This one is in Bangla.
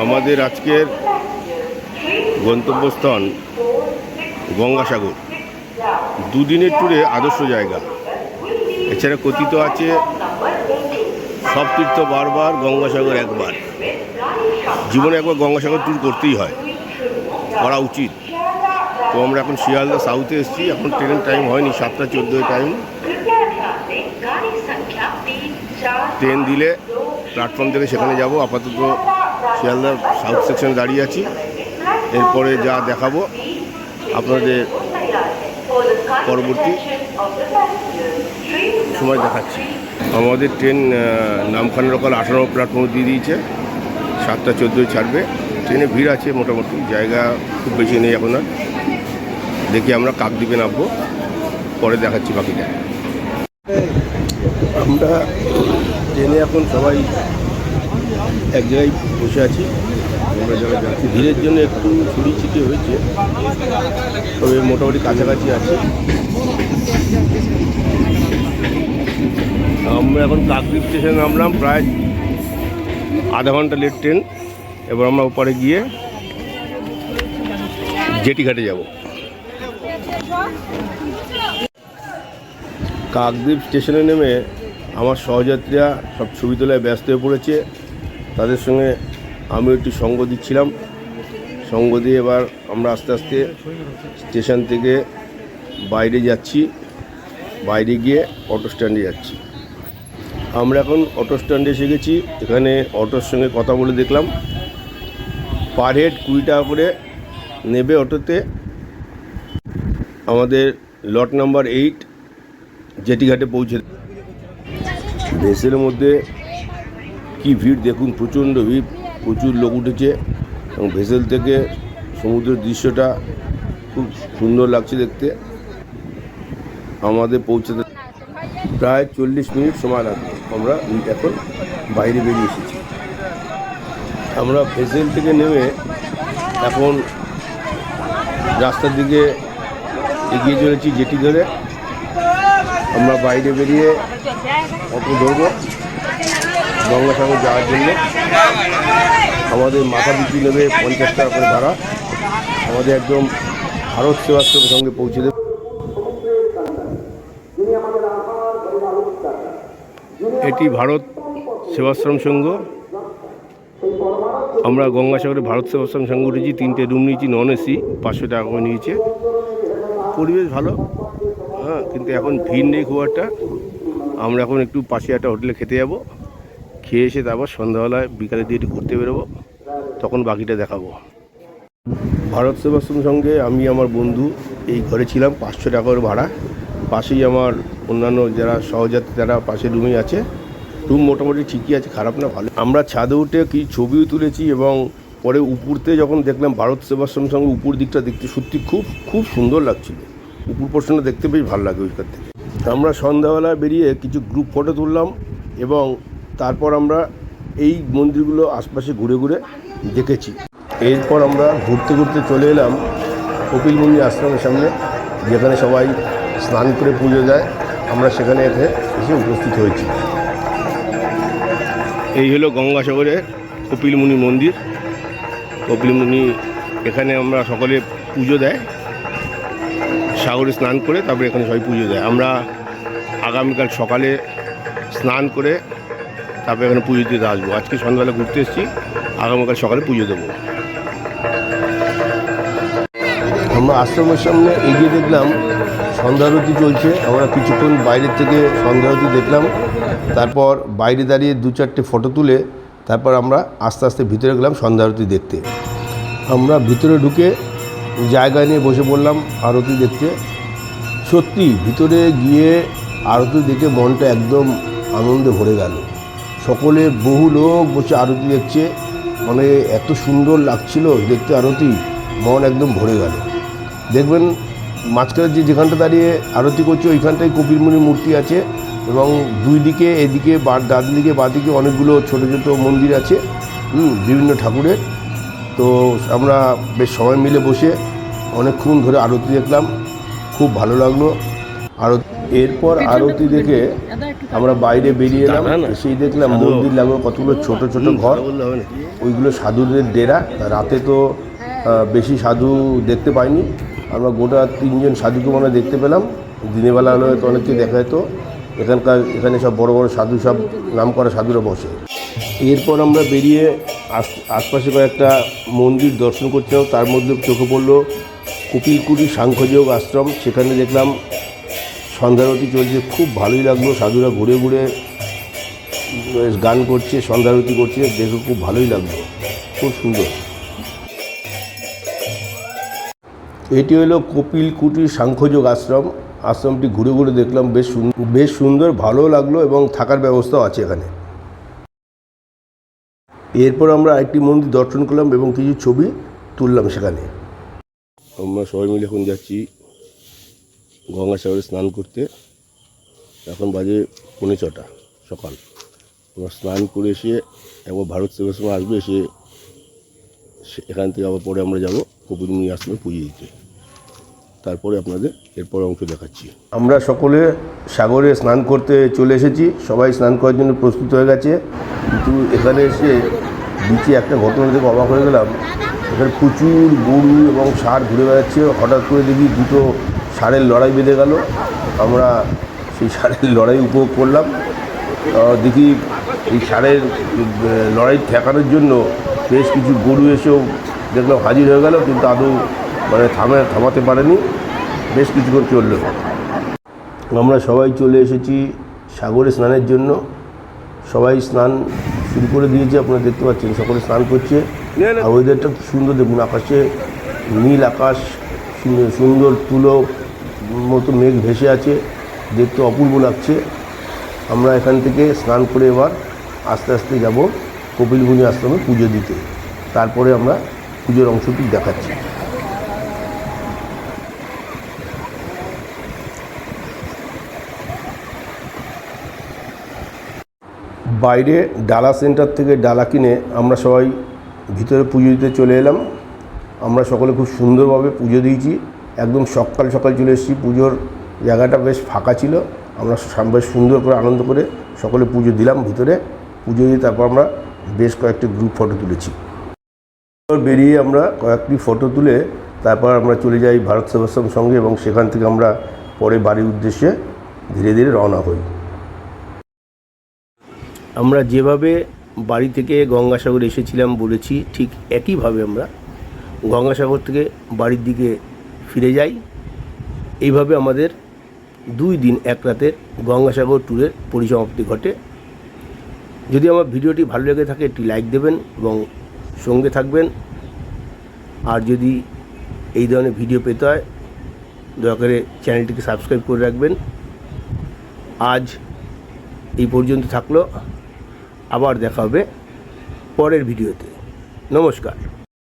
আমাদের আজকের গন্তব্যস্থল গঙ্গাসাগর, দুদিনের ট্যুরে আদর্শ জায়গা। এছাড়া কথিত আছে সব তীর্থ বারবার, গঙ্গাসাগর একবার। জীবনে একবার গঙ্গাসাগর ট্যুর করতেই হয়, করা উচিত। তো আমরা এখন শিয়ালদা সাউথে এসেছি। এখন ট্রেনের টাইম হয়নি, 7:14 টাইম। ট্রেন দিলে প্ল্যাটফর্ম থেকে সেখানে যাব। আপাতত শিয়ালদা সাউথ সেকশনে দাঁড়িয়ে আছি। এরপরে যা দেখাবো আপনাদের পরবর্তী সময় দেখাচ্ছি। আমাদের ট্রেন নামখানা লোকাল 18 প্ল্যাটফর্ম দিয়ে দিয়েছে। 7:14 ছাড়বে। ট্রেনে ভিড় আছে মোটামুটি, জায়গা খুব বেশি নেই এখন আর। দেখি আমরা কাকদ্বীপে নামবো, পরে দেখাচ্ছি বাকিটা। আমরা ট্রেনে এখন সবাই এক জায়গায় বসে আছি। আমরা জায়গায় যাচ্ছি, ভিড়ের জন্য একটু ছড়িয়ে ছিটিয়ে হয়েছে, তবে মোটামুটি কাছাকাছি আছে। আমরা এখন কাকদ্বীপ স্টেশনে নামলাম, প্রায় আধা ঘন্টা লেট ট্রেন। এবার আমরা ওপারে গিয়ে জেটি ঘাটে যাব। কাকদ্বীপ স্টেশনে নেমে আমার সহযাত্রীরা সব ছবি তোলায় ব্যস্ত হয়ে পড়েছে। তাদের সঙ্গে আমি একটু সঙ্গ দিচ্ছিলাম। সঙ্গ দিয়ে এবার আমরা আস্তে আস্তে স্টেশন থেকে বাইরে যাচ্ছি। বাইরে গিয়ে অটো স্ট্যান্ডে যাচ্ছি। আমরা এখন অটো স্ট্যান্ডে এসে গেছি। এখানে অটোর সঙ্গে কথা বলে দেখলাম, পার হেড 20 টাকা করে নেবে অটোতে। আমাদের লট নাম্বার 8 জেটিঘাটে পৌঁছে। ভেসেলের মধ্যে কি ভিড় দেখুন, প্রচণ্ড ভিড়, প্রচুর লোক উঠেছে। এবং ভেসেল থেকে সমুদ্রের দৃশ্যটা খুব সুন্দর লাগছে দেখতে। আমাদের পৌঁছাতে প্রায় 40 মিনিট সময় লাগবে। আমরা এখন বাইরে বেরিয়ে এসেছি। আমরা ভেসেল থেকে নেমে এখন রাস্তার দিকে এগিয়ে চলেছি জেটি ধরে। আমরা বাইরে বেরিয়ে অটো ধরবো গঙ্গাসাগর যাওয়ার জন্য। আমাদের মাথা পিছু নেবে 50 টাকা করে ভাড়া। আমাদের একদম ভারত সেবাশ্রমের সঙ্গে পৌঁছে দেবে। এটি ভারত সেবাশ্রম সংঘ। আমরা গঙ্গাসাগরে ভারত সেবাশ্রম সংঘ উঠেছি। 3টে রুম নিয়েছি, নন এসি, 500 টাকা করে নিয়েছে। পরিবেশ ভালো, হ্যাঁ, কিন্তু এখন ভিড় নেই খুব একটা। আমরা এখন একটু পাশে একটা হোটেলে খেতে যাব। খেয়ে এসে তারপর সন্ধ্যাবেলায় বিকালের দিয়ে একটু ঘুরতে বেরোবো, তখন বাকিটা দেখাবো। ভারত সেবাশ্রম সঙ্গে আমি আমার বন্ধু এই ঘরে ছিলাম, 500 টাকা করে ভাড়া। পাশেই আমার অন্যান্য যারা সহযাত্রী তারা পাশের রুমেই আছে। রুম মোটামুটি ঠিকই আছে, খারাপ না, ভালো। আমরা ছাদে উঠে কি ছবিও তুলেছি এবং পরে উপরতে যখন দেখলাম ভারত সেবাশ্রম সঙ্গে উপর দিকটা দেখতে সত্যি খুব খুব সুন্দর লাগছিল। উপর পোর্শনটা দেখতে বেশ ভালো লাগে ওইখান থেকে। আমরা সন্ধ্যাবেলায় বেরিয়ে কিছু গ্রুপ ফটো তুললাম এবং তারপর আমরা এই মন্দিরগুলো আশপাশে ঘুরে ঘুরে দেখেছি। এরপর আমরা ঘুরতে ঘুরতে চলে এলাম কপিল মুনি আশ্রমের সামনে, যেখানে সবাই স্নান করে পুজো দেয়। আমরা সেখানে এসে উপস্থিত হয়েছি। এই হলো গঙ্গাসাগরে কপিল মুনি মন্দির। কপিল মুনি এখানে আমরা সকলে পুজো দেয়, সাগরে স্নান করে তারপরে এখানে সবাই পুজো দেয়। আমরা আগামীকাল সকালে স্নান করে তারপরে এখানে পুজো দিতে আসবো। আজকে সন্ধ্যাবেলা ঘুরতে এসেছি, আগামীকাল সকালে পুজো দেবো। আমরা আশ্রমের সামনে এগিয়ে দেখলাম সন্ধ্যারতি চলছে। আমরা কিছুক্ষণ বাইরের থেকে সন্ধ্যারতি দেখলাম, তারপর বাইরে দাঁড়িয়ে 2-4টে ফটো তুলে তারপর আমরা আস্তে আস্তে ভিতরে গেলাম সন্ধ্যারতি দেখতে। আমরা ভিতরে ঢুকে জায়গা নিয়ে বসে পড়লাম আরতি দেখতে। সত্যি ভিতরে গিয়ে আরতি দেখে মনটা একদম আনন্দে ভরে গেল। সকলে বহু লোক বসে আরতি দেখছে, মানে এত সুন্দর লাগছিল দেখতে আরতি, মন একদম ভরে গেল। দেখবেন মাঝখানে যেখানটা দাঁড়িয়ে আরতি করছে ওইখানটায় কপিল মুনির মূর্তি আছে এবং দুই দিকে, এদিকে ডান দিকে বাঁ দিকে অনেকগুলো ছোটো ছোটো মন্দির আছে বিভিন্ন ঠাকুরের। তো আমরা বেশ সবাই মিলে বসে অনেকক্ষণ ধরে আরতি দেখলাম, খুব ভালো লাগলো। এরপর আরতি দেখে আমরা বাইরে বেরিয়ে এলাম, সেই দেখলাম মন্দির লাগলো কতগুলো ছোট ছোট ঘর, ওইগুলো সাধুদের ডেরা। রাতে তো বেশি সাধু দেখতে পাইনি, আমরা গোটা 3জন সাধুকে মনে দেখতে পেলাম। দিনের বেলা হলে তো অনেককে দেখা যেত। এখানে সব বড় বড় সাধু, সব নাম করা সাধুরা বসে। এরপর আমরা বেরিয়ে আশপাশে কয়েকটা মন্দির দর্শন করছিলাম। তার মধ্যে চোখে পড়লো কপিলকুটি সাংখ্যযোগ আশ্রম। সেখানে দেখলাম সন্ধ্যারতি চলছে, খুব ভালোই লাগলো। সাধুরা ঘুরে ঘুরে গান করছে, সন্ধ্যারতি করছে, দেখে খুব ভালোই লাগলো, খুব সুন্দর। এটি হলো কপিলকুটি সাংখ্যযোগ আশ্রম। আশ্রমটি ঘুরে ঘুরে দেখলাম, বেশ সুন্দর, ভালো লাগলো এবং থাকার ব্যবস্থাও আছে এখানে। এরপর আমরা আরেকটি মন্দির দর্শন করলাম এবং কিছু ছবি তুললাম সেখানে। আমরা সবাই মিলে এখন যাচ্ছি গঙ্গাসাগরে স্নান করতে। এখন বাজে 6:45 সকাল। আমরা স্নান করে এসে একবার ভারত সেবাশ্রমে আসবে, এসে এখান থেকে আবার পরে আমরা যাব কপিলমুনি আশ্রমে পুজো দিতে। তারপরে আপনাদের এরপর অংশ দেখাচ্ছি। আমরা সকলে সাগরে স্নান করতে চলে এসেছি, সবাই স্নান করার জন্য প্রস্তুত হয়ে গেছে। কিন্তু এখানে এসে বিচে একটা ঘটনা দেখে অবাক হয়ে গেলাম। এখানে প্রচুর গরু এবং ষাঁড় ঘুরে বেড়াচ্ছে। হঠাৎ করে দেখি দুটো ষাঁড়ের লড়াই বেঁধে গেল। আমরা সেই ষাঁড়ের লড়াই উপভোগ করলাম। দেখি এই ষাঁড়ের লড়াই ঠেকানোর জন্য বেশ কিছু গরু এসেও দেখলাম হাজির হয়ে গেল, কিন্তু আদৌ থামাতে পারেনি, বেশ কিছুক্ষণ চলল। আমরা সবাই চলে এসেছি সাগরে স্নানের জন্য। সবাই স্নান শুরু করে দিয়েছে, আপনারা দেখতে পাচ্ছেন সকলে স্নান করছে। আর ওয়েদারটা খুব সুন্দর, দেখুন আকাশে নীল আকাশ, সুন্দর তুলো মতো মেঘ ভেসে আছে, দেখতে অপূর্ব লাগছে। আমরা এখান থেকে স্নান করে এবার আস্তে আস্তে যাব কপিলমুনি আশ্রমে পুজো দিতে। তারপরে আমরা পুজোর অংশটি দেখাচ্ছি। বাইরে ডালা সেন্টার থেকে ডালা কিনে আমরা সবাই ভিতরে পুজো দিতে চলে এলাম। আমরা সকলে খুব সুন্দরভাবে পুজো দিয়েছি। একদম সকাল সকাল চলে এসেছি, পুজোর জায়গাটা বেশ ফাঁকা ছিল। আমরা বেশ সুন্দর করে আনন্দ করে সকলে পুজো দিলাম। ভিতরে পুজো দিয়ে তারপর আমরা বেশ কয়েকটি গ্রুপ ফটো তুলেছি। বেরিয়ে আমরা কয়েকটি ফটো তুলে তারপর আমরা চলে যাই ভারত সেবাশ্রম সঙ্গে, এবং সেখান থেকে আমরা পরে বাড়ির উদ্দেশ্যে ধীরে ধীরে রওনা হই। আমরা যেভাবে বাড়ি থেকে গঙ্গাসাগর এসেছিলাম বলেছি, ঠিক একইভাবে আমরা গঙ্গাসাগর থেকে বাড়ির দিকে ফিরে যাই। এইভাবে আমাদের 2 দিন 1 রাতের গঙ্গাসাগর ট্যুরের পরিসমাপ্তি ঘটে। যদি আমার ভিডিওটি ভালো লেগে থাকে একটি লাইক দেবেন এবং সঙ্গে থাকবেন। আর যদি এই ধরনের ভিডিও পেতে হয় দয়া করে চ্যানেলটিকে সাবস্ক্রাইব করে রাখবেন। আজ এই পর্যন্ত থাকলো, আবার দেখা হবে পরের ভিডিওতে। নমস্কার।